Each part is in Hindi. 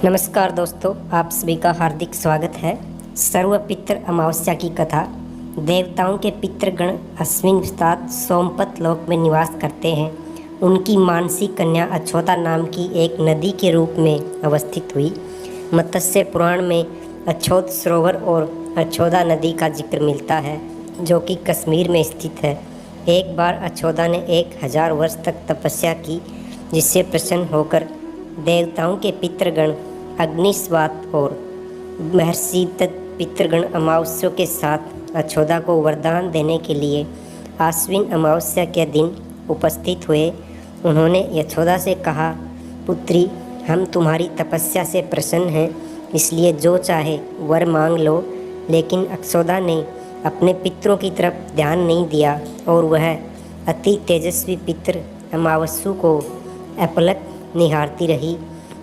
नमस्कार दोस्तों, आप सभी का हार्दिक स्वागत है। सर्वपितृ अमावस्या की कथा। देवताओं के पितृगण अश्विन वृत्तात सोमपत लोक में निवास करते हैं। उनकी मानसी कन्या अछोदा नाम की एक नदी के रूप में अवस्थित हुई। मत्स्य पुराण में अछोद सरोवर और अछोदा नदी का जिक्र मिलता है, जो कि कश्मीर में स्थित है। एक बार अछोदा ने 1000 वर्ष तक तपस्या की, जिससे प्रसन्न होकर देवताओं के पितृगण अग्निस्वात और महर्षि पितृगण अमावस्या के साथ अछोदा को वरदान देने के लिए आश्विन अमावस्या के दिन उपस्थित हुए। उन्होंने यशोदा से कहा, पुत्री, हम तुम्हारी तपस्या से प्रसन्न हैं, इसलिए जो चाहे वर मांग लो। लेकिन अक्षोदा ने अपने पितरों की तरफ ध्यान नहीं दिया और वह अति तेजस्वी पितृ अमावस्या को अपलक निहारती रही।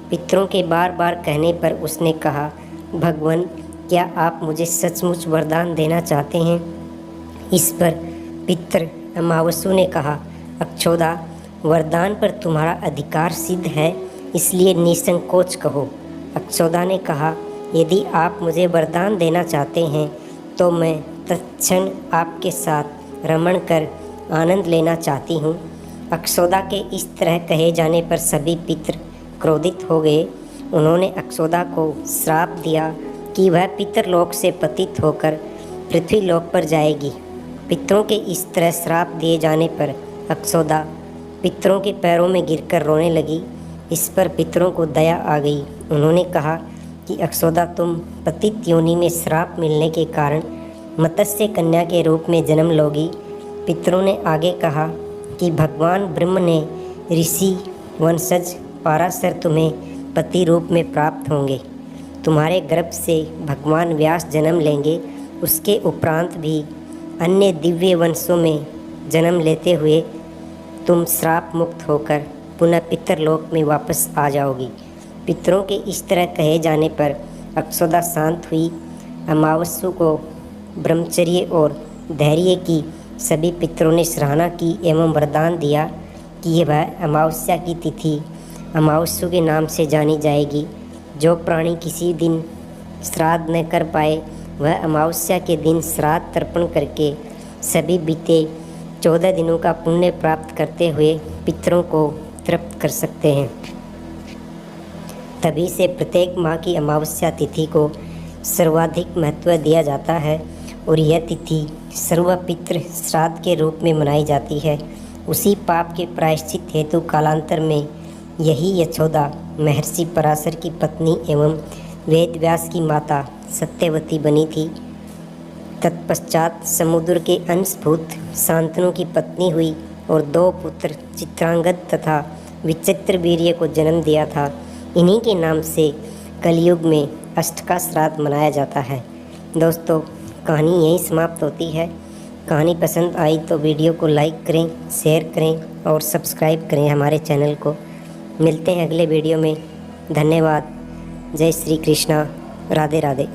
पितरों के बार बार कहने पर उसने कहा, भगवान, क्या आप मुझे सचमुच वरदान देना चाहते हैं? इस पर पितृ अमावस्या ने कहा, अक्षोदा, वरदान पर तुम्हारा अधिकार सिद्ध है, इसलिए निसंकोच कहो। अक्षोदा ने कहा, यदि आप मुझे वरदान देना चाहते हैं तो मैं तत्क्षण आपके साथ रमण कर आनंद लेना चाहती हूँ। अक्षोदा के इस तरह कहे जाने पर सभी पितृ क्रोधित हो गए। उन्होंने अक्षोदा को श्राप दिया कि वह पितरलोक से पतित होकर पृथ्वीलोक पर जाएगी। पितरों के इस तरह श्राप दिए जाने पर अक्षोदा पितरों के पैरों में गिरकर रोने लगी। इस पर पितरों को दया आ गई। उन्होंने कहा कि अक्षोदा, तुम पतित योनि में श्राप मिलने के कारण मत्स्य कन्या के रूप में जन्म लोगी। पितरों ने आगे कहा कि भगवान ब्रह्म ने ऋषि वंशज पाराशर तुम्हें पति रूप में प्राप्त होंगे। तुम्हारे गर्भ से भगवान व्यास जन्म लेंगे। उसके उपरांत भी अन्य दिव्य वंशों में जन्म लेते हुए तुम श्राप मुक्त होकर पुनः पितरलोक में वापस आ जाओगी। पितरों के इस तरह कहे जाने पर अक्षोदा शांत हुई। अमावस्या को ब्रह्मचर्य और धैर्य की सभी पितरों ने सराहना की एवं वरदान दिया कि वह अमावस्या की तिथि अमावस्या के नाम से जानी जाएगी। जो प्राणी किसी दिन श्राद्ध न कर पाए, वह अमावस्या के दिन श्राद्ध तर्पण करके सभी बीते 14 दिनों का पुण्य प्राप्त करते हुए पितरों को तृप्त कर सकते हैं। तभी से प्रत्येक माह की अमावस्या तिथि को सर्वाधिक महत्व दिया जाता है और यह तिथि सर्वपितृ श्राद्ध के रूप में मनाई जाती है। उसी पाप के प्रायश्चित हेतु कालांतर में यही यशोदा महर्षि पराशर की पत्नी एवं वेदव्यास की माता सत्यवती बनी थी। तत्पश्चात समुद्र के अंशभूत शांतनु की पत्नी हुई और 2 पुत्र चित्रांगद तथा विचित्रवीर्य को जन्म दिया था। इन्हीं के नाम से कलयुग में अष्टका श्राद्ध मनाया जाता है। दोस्तों, कहानी यहीं समाप्त होती है। कहानी पसंद आई तो वीडियो को लाइक करें, शेयर करें और सब्सक्राइब करें हमारे चैनल को। मिलते हैं अगले वीडियो में। धन्यवाद। जय श्री कृष्णा। राधे राधे।